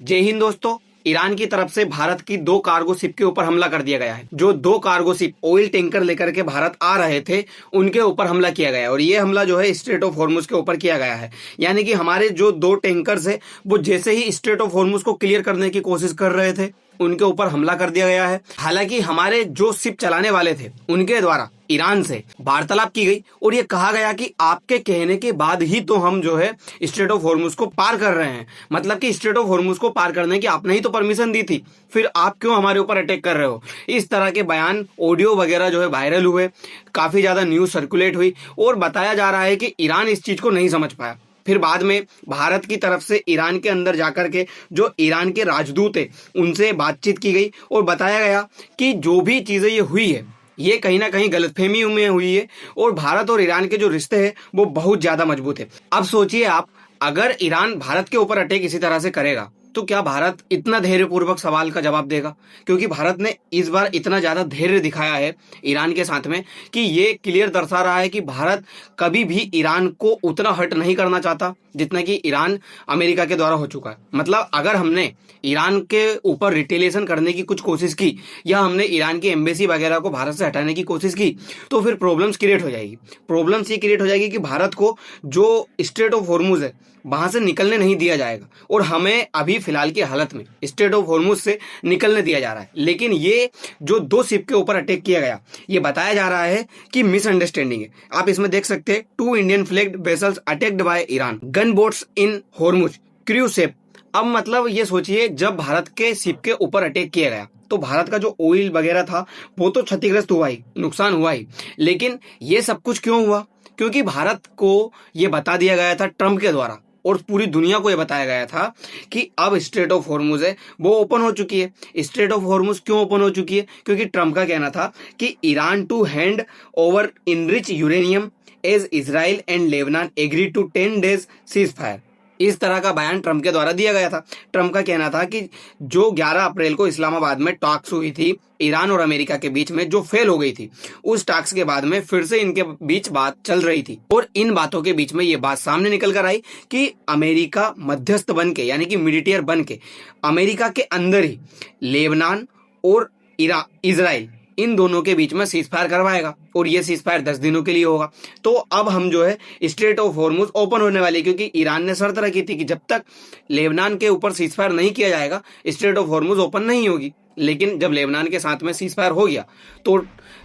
जय हिंद दोस्तों। ईरान की तरफ से भारत की दो कार्गो शिप के ऊपर हमला कर दिया गया है। जो दो कार्गो शिप ऑयल टैंकर लेकर के भारत आ रहे थे उनके ऊपर हमला किया गया है और ये हमला जो है स्ट्रेट ऑफ हॉर्मुज के ऊपर किया गया है। यानी कि हमारे जो दो टैंकर्स है वो जैसे ही स्ट्रेट ऑफ हॉर्मुज को क्लियर करने की कोशिश कर रहे थे उनके ऊपर हमला कर दिया गया है। हालांकि हमारे जो शिप चलाने वाले थे उनके द्वारा ईरान से वार्तालाप की गई और ये कहा गया कि आपके कहने के बाद ही तो हम जो है स्ट्रेट ऑफ हॉर्मुज को पार कर रहे हैं। मतलब कि स्ट्रेट ऑफ हॉर्मुज को पार करने की आपने ही तो परमिशन दी थी, फिर आप क्यों हमारे ऊपर अटैक कर रहे हो। इस तरह के बयान ऑडियो वगैरह जो है वायरल हुए, काफी ज्यादा न्यूज सर्कुलेट हुई और बताया जा रहा है कि ईरान इस चीज को नहीं समझ पाया। फिर बाद में भारत की तरफ से ईरान के अंदर जाकर के जो ईरान के राजदूत है उनसे बातचीत की गई और बताया गया कि जो भी चीजें ये हुई है ये कहीं ना कहीं गलतफहमी में हुई है और भारत और ईरान के जो रिश्ते हैं वो बहुत ज्यादा मजबूत है। अब सोचिए आप, अगर ईरान भारत के ऊपर अटैक इसी तरह से करेगा तो क्या भारत इतना धैर्यपूर्वक सवाल का जवाब देगा? क्योंकि भारत ने इस बार इतना ज्यादा धैर्य दिखाया है ईरान के साथ में कि ये क्लियर दर्शा रहा है कि भारत कभी भी ईरान को उतना हर्ट नहीं करना चाहता जितना कि ईरान अमेरिका के द्वारा हो चुका है। मतलब अगर हमने ईरान के ऊपर रिटेलिएशन करने की कुछ कोशिश की या हमने ईरान की एम्बेसी वगैरह को भारत से हटाने की कोशिश की तो फिर प्रॉब्लम्स क्रिएट हो जाएगी। प्रॉब्लम्स ये क्रिएट हो जाएगी कि भारत को जो स्ट्रेट ऑफ हॉर्मुज है वहां से निकलने नहीं दिया जाएगा और हमें अभी फिलहाल की हालत में स्ट्रेट ऑफ हॉर्मुज से निकलने दिया जा रहा है। लेकिन ये जो दो शिप के ऊपर अटैक किया गया ये बताया जा रहा है कि मिसअंडरस्टैंडिंग है। आप इसमें देख सकते हैं, 2 Indian flagged vessels attacked by Iran, gun boats in Hormuz, crew ship. अब मतलब ये सोचिए, जब भारत के शिप के ऊपर अटैक किया गया तो भारत का जो ऑयल वगैरह था वो तो क्षतिग्रस्त हुआ ही, नुकसान हुआ ही। लेकिन ये सब कुछ क्यों हुआ? क्योंकि भारत को ये बता दिया गया था ट्रंप के द्वारा और पूरी दुनिया को यह बताया गया था कि अब स्ट्रेट ऑफ हॉर्मुज है वो ओपन हो चुकी है। स्ट्रेट ऑफ हॉर्मुज क्यों ओपन हो चुकी है? क्योंकि ट्रंप का कहना था कि Iran to hand over enrich uranium as Israel and Lebanon agree to 10 days ceasefire. इस तरह का बयान ट्रंप के द्वारा दिया गया था। ट्रंप का कहना था कि जो 11 अप्रैल को इस्लामाबाद में टॉक्स हुई थी ईरान और अमेरिका के बीच में, जो फेल हो गई थी, उस टॉक्स के बाद में फिर से इनके बीच बात चल रही थी और इन बातों के बीच में ये बात सामने निकल कर आई कि अमेरिका मध्यस्थ बन के, यानी कि मीडिएटर बन के, अमेरिका के अंदर ही लेबनान और इजराइल इन दोनों के बीच में सीज फायर करवाएगा और ये सीज फायर 10 दिनों के लिए होगा। तो अब हम जो है स्ट्रेट ऑफ हॉर्मुज ओपन होने वाली, क्योंकि ईरान ने शर्त रखी थी कि जब तक लेबनान के ऊपर सीज फायर नहीं किया जाएगा स्ट्रेट ऑफ हॉर्मुज ओपन नहीं होगी। लेकिन जब लेबनान के साथ में सीज फायर हो गया तो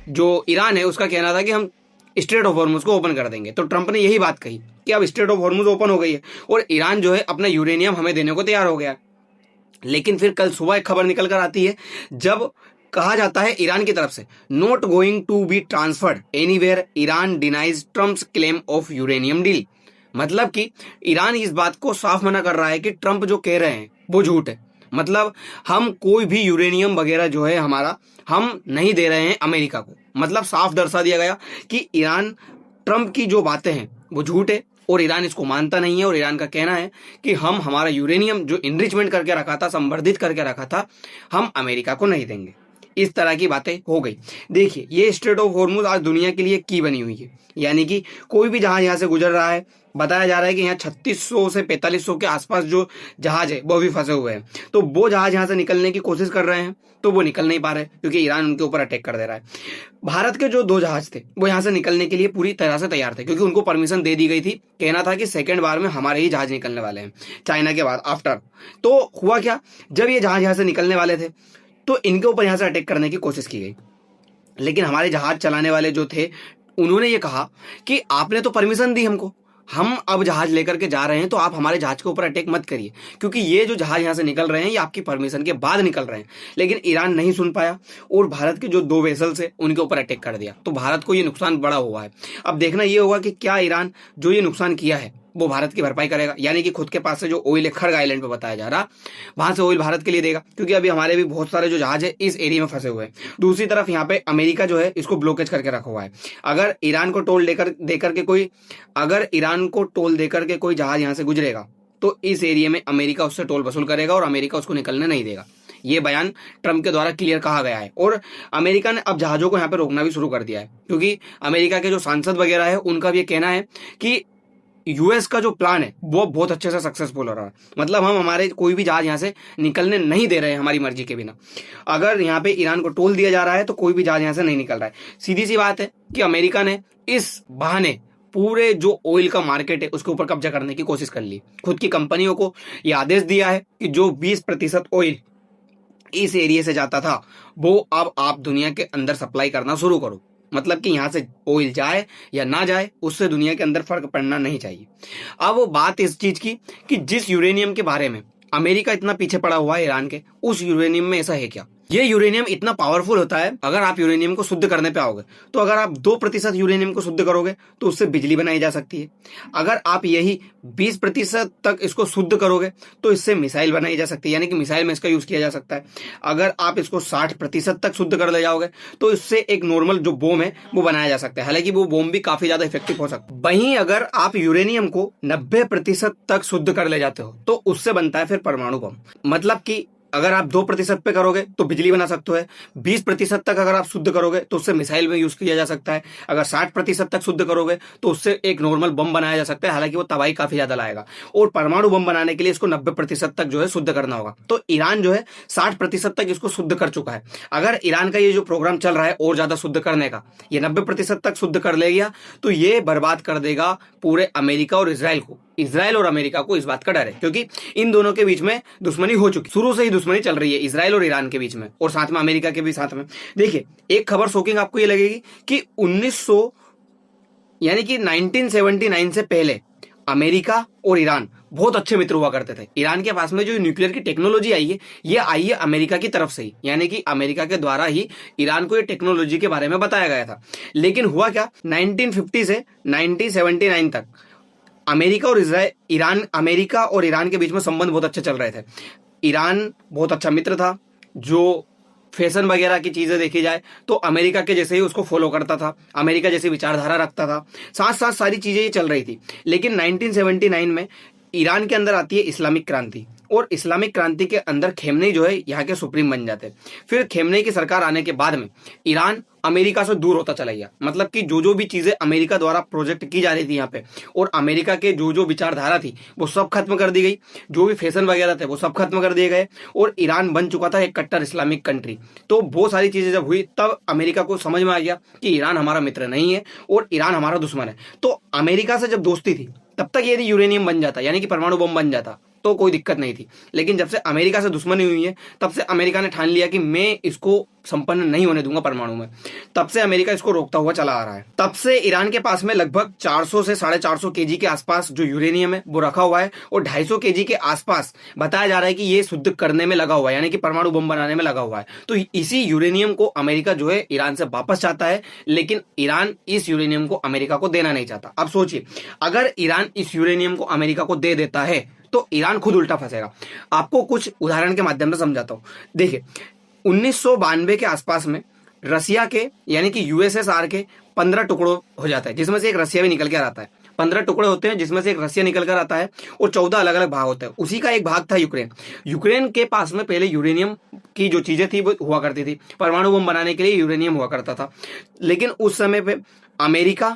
जो ईरान है उसका कहना था कि हम स्ट्रेट ऑफ हॉर्मुज को ओपन कर देंगे। तो ट्रंप ने यही बात कही कि अब स्ट्रेट ऑफ हॉर्मुज ओपन हो गई है और ईरान जो है अपना यूरेनियम हमें देने को तैयार हो गया। लेकिन फिर कल सुबह एक खबर निकल कर आती है जब कहा जाता है ईरान की तरफ से, not going to be transferred anywhere, Iran denies Trump's claim of uranium deal. मतलब कि ईरान इस बात को साफ मना कर रहा है कि ट्रंप जो कह रहे हैं वो झूठ है। मतलब हम कोई भी यूरेनियम वगैरह जो है हमारा, हम नहीं दे रहे हैं अमेरिका को। मतलब साफ दर्शा दिया गया कि ईरान, ट्रंप की जो बातें हैं वो झूठ है और ईरान इसको मानता नहीं है। और ईरान का कहना है कि हम हमारा यूरेनियम जो इनरिचमेंट करके रखा था, संवर्धित करके रखा था, हम अमेरिका को नहीं देंगे। इस तरह की बातें हो गई। देखिए, ये स्ट्रेट ऑफ हॉर्मुज आज दुनिया के लिए की बनी हुई है। यानी कि कोई भी जहाज यहाँ से गुजर रहा है, बताया जा रहा है कि यहाँ 3600 से 4500 के आसपास जो जहाज है वो भी फंसे हुए हैं। तो वो जहाज यहाँ से निकलने की कोशिश कर रहे हैं तो वो निकल नहीं पा रहे क्योंकि ईरान उनके ऊपर अटैक कर दे रहा है। भारत के जो 2 जहाज थे वो यहाँ से निकलने के लिए पूरी तरह से तैयार थे क्योंकि उनको परमिशन दे दी गई थी। कहना था कि सेकेंड बार में हमारे ही जहाज निकलने वाले हैं चाइना के बाद आफ्टर। तो हुआ क्या, जब ये जहाज यहाँ से निकलने वाले थे तो इनके ऊपर यहाँ से अटैक करने की कोशिश की गई। लेकिन हमारे जहाज चलाने वाले जो थे उन्होंने ये कहा कि आपने तो परमिशन दी हमको, हम अब जहाज लेकर के जा रहे हैं तो आप हमारे जहाज के ऊपर अटैक मत करिए क्योंकि ये जो जहाज यहाँ से निकल रहे हैं ये आपकी परमिशन के बाद निकल रहे हैं। लेकिन ईरान नहीं सुन पाया और भारत के जो 2 वेसल्स है उनके ऊपर अटैक कर दिया। तो भारत को ये नुकसान बड़ा हुआ है। अब देखना ये होगा कि क्या ईरान जो ये नुकसान किया है वो भारत की भरपाई करेगा। यानी कि खुद के पास से जो ऑयल है खर्ग आइलैंड पे बताया जा रहा, वहां से ऑयल भारत के लिए देगा क्योंकि अभी हमारे भी बहुत सारे जो जहाज है इस एरिया में फंसे हुए हैं। दूसरी तरफ यहाँ पे अमेरिका जो है इसको ब्लॉकेज करके रखा हुआ है। अगर ईरान को टोल देकर के कोई जहाज यहाँ से गुजरेगा तो इस एरिया में अमेरिका उससे टोल वसूल करेगा और अमेरिका उसको निकलने नहीं देगा। ये बयान ट्रंप के द्वारा क्लियर कहा गया है और अमेरिका ने अब जहाजों को यहाँ पे रोकना भी शुरू कर दिया है क्योंकि अमेरिका के जो सांसद वगैरह है उनका भी ये कहना है कि यूएस का जो प्लान है वो बहुत अच्छे से सक्सेसफुल हो रहा है। मतलब हम हमारे कोई भी जहाज यहाँ से निकलने नहीं दे रहे हैं हमारी मर्जी के बिना। अगर यहाँ पे ईरान को टोल दिया जा रहा है तो कोई भी जहाज यहाँ से नहीं निकल रहा है। सीधी सी बात है कि अमेरिका ने इस बहाने पूरे जो ऑयल का मार्केट है उसके ऊपर कब्जा करने की कोशिश कर ली। खुद की कंपनियों को यह आदेश दिया है कि जो 20% ऑयल इस एरिया से जाता था वो अब आप दुनिया के अंदर सप्लाई करना शुरू करो। मतलब कि यहां से ऑयल जाए या ना जाए उससे दुनिया के अंदर फर्क पड़ना नहीं चाहिए। अब वो बात इस चीज की कि जिस यूरेनियम के बारे में अमेरिका इतना पीछे पड़ा हुआ है ईरान के, उस यूरेनियम में ऐसा है क्या? ये यूरेनियम इतना पावरफुल होता है अगर आप यूरेनियम को शुद्ध करने पे आओगे तो अगर आप 2% यूरेनियम को शुद्ध करोगे तो उससे बिजली बनाई जा सकती है। अगर आप यही 20% तक इसको शुद्ध करोगे तो इससे मिसाइल बनाई जा सकती है, यानी कि मिसाइल में इसका यूज किया जा सकता है। अगर आप इसको 60% तक शुद्ध कर ले जाओगे तो इससे एक नॉर्मल जो बम है वो बनाया जा सकता है। हालांकि वो बम भी काफी ज्यादा इफेक्टिव हो सकता है। वहीं अगर आप यूरेनियम को 90% तक शुद्ध कर ले जाते हो तो उससे बनता है फिर परमाणु बम। मतलब कि अगर आप 2% पे करोगे तो बिजली बना सकते हो, 20% तक अगर आप शुद्ध करोगे तो उससे मिसाइल में यूज किया जा सकता है, अगर 60% तक शुद्ध करोगे तो उससे एक नॉर्मल बम बनाया जा सकता है। हालांकि वो तबाही काफी ज्यादा लाएगा और परमाणु बम बनाने के लिए इसको 90% तक जो है शुद्ध करना होगा। तो ईरान जो है 60% तक इसको शुद्ध कर चुका है। अगर ईरान का ये जो प्रोग्राम चल रहा है और ज्यादा शुद्ध करने का, ये 90% तक शुद्ध कर ले गया तो ये बर्बाद कर देगा पूरे अमेरिका और इसराइल को। इसराइल और अमेरिका को इस बात का डर है क्योंकि इन दोनों के बीच में दुश्मनी हो चुकी, शुरू से ही दुश्मनी चल रही है इसराइल और ईरान के बीच में और साथ में अमेरिका के भी साथ में। देखिए एक खबर शॉकिंग आपको ये लगेगी कि 1900 यानी कि 1979 से पहले अमेरिका और ईरान बहुत अच्छे मित्र हुआ करते थे। ईरान के पास में जो न्यूक्लियर की टेक्नोलॉजी आई है ये आई है अमेरिका की तरफ से ही, यानी कि अमेरिका के द्वारा ही ईरान को ये टेक्नोलॉजी के बारे में बताया गया था। लेकिन हुआ क्या, 1950 से 1979 तक अमेरिका और ईरान के बीच में संबंध बहुत अच्छे चल रहे थे। ईरान बहुत अच्छा मित्र था, जो फैशन वगैरह की चीजें देखी जाए तो अमेरिका के जैसे ही उसको फॉलो करता था, अमेरिका जैसी विचारधारा रखता था, साथ साथ सारी चीजें ये चल रही थी। लेकिन 1979 में ईरान के अंदर आती है इस्लामिक क्रांति और इस्लामिक क्रांति के अंदर खेमनेई जो है यहाँ के सुप्रीम बन जाते हैं। फिर खेमनेई की सरकार आने के बाद में ईरान अमेरिका से दूर होता चला गया। मतलब कि जो भी चीजें अमेरिका द्वारा प्रोजेक्ट की जा रही थी यहाँ पे और अमेरिका के जो विचारधारा थी वो सब खत्म कर दी गई, जो भी फैशन वगैरह थे वो सब खत्म कर दिए गए और ईरान बन चुका था एक कट्टर इस्लामिक कंट्री। तो बहुत सारी चीजें जब हुई तब अमेरिका को समझ में आ गया कि ईरान हमारा मित्र नहीं है और ईरान हमारा दुश्मन है। तो अमेरिका से जब दोस्ती थी तब तक यदि यूरेनियम बन जाता यानी कि परमाणु बम बन जाता तो कोई दिक्कत नहीं थी। लेकिन जब से अमेरिका से दुश्मनी हुई है तब से अमेरिका ने ठान लिया कि मैं इसको संपन्न नहीं होने दूंगा परमाणु में। तब से अमेरिका इसको रोकता हुआ चला आ रहा है। तब से ईरान के पास में लगभग 400 से 450 केजी के आसपास जो यूरेनियम है वो रखा हुआ है और 250 केजी के आसपास बताया जा रहा है कि ये शुद्ध करने में लगा हुआ है, यानी कि परमाणु बम बनाने में लगा हुआ है। तो इसी यूरेनियम को अमेरिका जो है ईरान से वापस चाहता है, लेकिन ईरान इस यूरेनियम को अमेरिका को देना नहीं चाहता। अब सोचिए अगर ईरान इस यूरेनियम को अमेरिका को दे देता है तो ईरान खुद उल्टा फंसेगा। आपको कुछ उदाहरण के माध्यम से समझाता हूं। देखिए 1992 के आसपास में रसिया के यानी कि यूएसएसआर के 15 टुकड़ों हो जाता है, जिसमें से एक रसिया भी निकल कर आता है। 15 टुकड़े होते हैं जिसमें से एक रसिया निकल कर आता है और 14 अलग अलग भाग होते हैं। उसी का एक भाग था यूक्रेन। यूक्रेन के पास में पहले यूरेनियम की जो चीजें थी वो हुआ करती थी, परमाणु बम बनाने के लिए यूरेनियम हुआ करता था। लेकिन उस समय पे अमेरिका,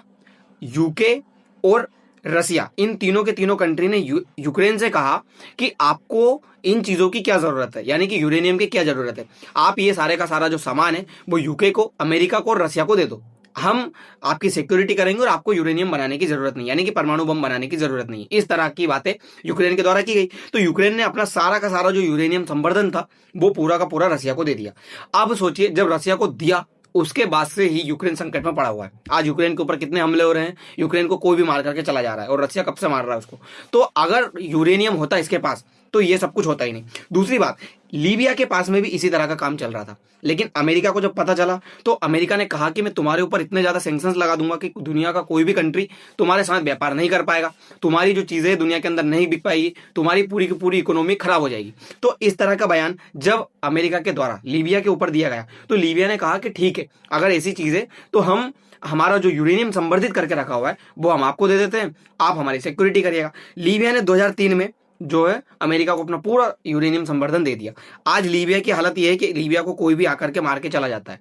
यूके और रसिया, इन तीनों के तीनों कंट्री ने यूक्रेन से कहा कि आपको इन चीजों की क्या जरूरत है, यानी कि यूरेनियम की क्या जरूरत है। आप ये सारे का सारा जो सामान है वो यूके को, अमेरिका को और रसिया को दे दो, हम आपकी सिक्योरिटी करेंगे और आपको यूरेनियम बनाने की जरूरत नहीं, यानी कि परमाणु बम बनाने की जरूरत नहीं। इस तरह की बातें यूक्रेन के द्वारा की गई। तो यूक्रेन ने अपना सारा का सारा जो यूरेनियम संवर्धन था वो पूरा का पूरा रसिया को दे दिया। अब सोचिए जब रसिया को दिया उसके बाद से ही यूक्रेन संकट में पड़ा हुआ है। आज यूक्रेन के ऊपर कितने हमले हो रहे हैं, यूक्रेन को कोई भी मार करके चला जा रहा है और रसिया कब से मार रहा है उसको। तो अगर यूरेनियम होता इसके पास तो ये सब कुछ होता ही नहीं। दूसरी बात, लीबिया के पास में भी इसी तरह का काम चल रहा था, लेकिन अमेरिका को जब पता चला तो अमेरिका ने कहा कि मैं तुम्हारे ऊपर इतने ज्यादा सैंक्शंस लगा दूंगा कि दुनिया का कोई भी कंट्री तुम्हारे साथ व्यापार नहीं कर पाएगा, तुम्हारी जो चीजें दुनिया के अंदर नहीं बिक पाएगी, तुम्हारी पूरी की पूरी इकोनॉमी खराब हो जाएगी। तो इस तरह का बयान जब अमेरिका के द्वारा लीबिया के ऊपर दिया गया तो लीबिया ने कहा कि ठीक है, अगर ऐसी चीजें तो हम हमारा जो यूरेनियम संवर्धित करके रखा हुआ है वो हम आपको दे देते हैं, आप हमारी सिक्योरिटी करिएगा। लीबिया ने 2003 में जो है अमेरिका को अपना पूरा यूरेनियम संवर्धन दे दिया। आज लीबिया की हालत यह है कि लीबिया को कोई भी आकर के मार के चला जाता है।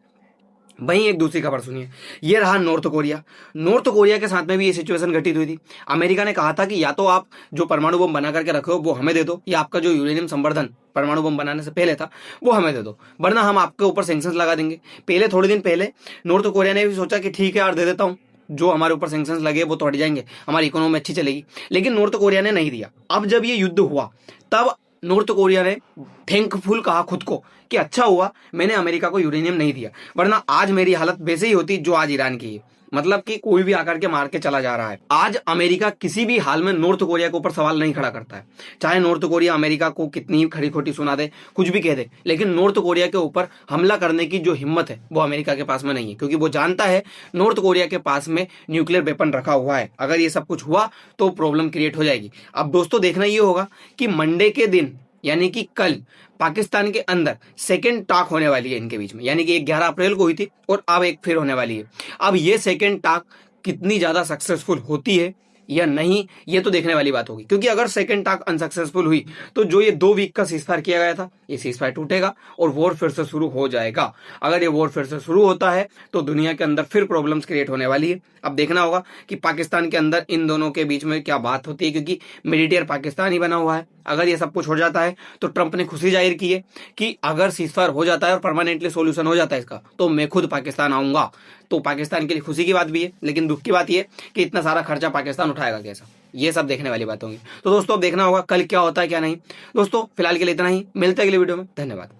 वहीं एक दूसरी खबर सुनिए, ये रहा नॉर्थ कोरिया। नॉर्थ कोरिया के साथ में भी ये सिचुएशन घटित हुई थी। अमेरिका ने कहा था कि या तो आप जो परमाणु बम बना करके रखे हो वो हमें दे दो, या आपका जो यूरेनियम संवर्धन परमाणु बम बनाने से पहले था वो हमें दे दो, वरना हम आपके ऊपर सैंक्शंस लगा देंगे। पहले थोड़े दिन पहले नॉर्थ कोरिया ने भी सोचा कि ठीक है यार, दे देता हूँ, जो हमारे ऊपर सैंक्शंस लगे वो तो हट जाएंगे, हमारी इकोनॉमी अच्छी चलेगी। लेकिन नॉर्थ कोरिया ने नहीं दिया। अब जब ये युद्ध हुआ तब नॉर्थ कोरिया ने थैंकफुल कहा खुद को कि अच्छा हुआ मैंने अमेरिका को यूरेनियम नहीं दिया, वरना आज मेरी हालत वैसे ही होती जो आज ईरान की है। मतलब कि कोई भी आकर के मार के चला जा रहा है। आज अमेरिका किसी भी हाल में नॉर्थ कोरिया के ऊपर सवाल नहीं खड़ा करता है, चाहे नॉर्थ कोरिया अमेरिका को कितनी खड़ी खोटी सुना दे, कुछ भी कह दे, लेकिन नॉर्थ कोरिया के ऊपर हमला करने की जो हिम्मत है वो अमेरिका के पास में नहीं है, क्योंकि वो जानता है नॉर्थ कोरिया के पास में न्यूक्लियर वेपन रखा हुआ है। अगर ये सब कुछ हुआ तो प्रॉब्लम क्रिएट हो जाएगी। अब दोस्तों देखना ये होगा कि मंडे के दिन यानी कि कल पाकिस्तान के अंदर सेकेंड टॉक होने वाली है इनके बीच में, यानी कि 11 अप्रैल को हुई थी और अब एक फिर होने वाली है। अब ये सेकेंड टॉक कितनी ज्यादा सक्सेसफुल होती है या नहीं, ये तो देखने वाली बात होगी, क्योंकि अगर सेकेंड टॉक अनसक्सेसफुल हुई तो जो ये 2 वीक का सीजफायर किया गया था ये सीजफायर टूटेगा और वॉर फिर से शुरू हो जाएगा। अगर ये वॉर फिर से शुरू होता है तो दुनिया के अंदर फिर प्रॉब्लम्स क्रिएट होने वाली है। अब देखना होगा कि पाकिस्तान के अंदर इन दोनों के बीच में क्या बात होती है, क्योंकि मेडिटेयर पाकिस्तान ही बना हुआ है। अगर ये सब कुछ हो जाता है तो ट्रंप ने खुशी जाहिर की है कि अगर सीजफायर हो जाता है और परमानेंटली सॉल्यूशन हो जाता है इसका, तो मैं खुद पाकिस्तान आऊंगा। तो पाकिस्तान के लिए खुशी की बात भी है, लेकिन दुख की बात यह कि इतना सारा खर्चा पाकिस्तान उठाएगा कैसा, ये सब देखने वाली बात होंगी। तो दोस्तों अब देखना होगा कल क्या होता है क्या नहीं। दोस्तों फिलहाल के लिए इतना ही, मिलते हैं अगले वीडियो में, धन्यवाद।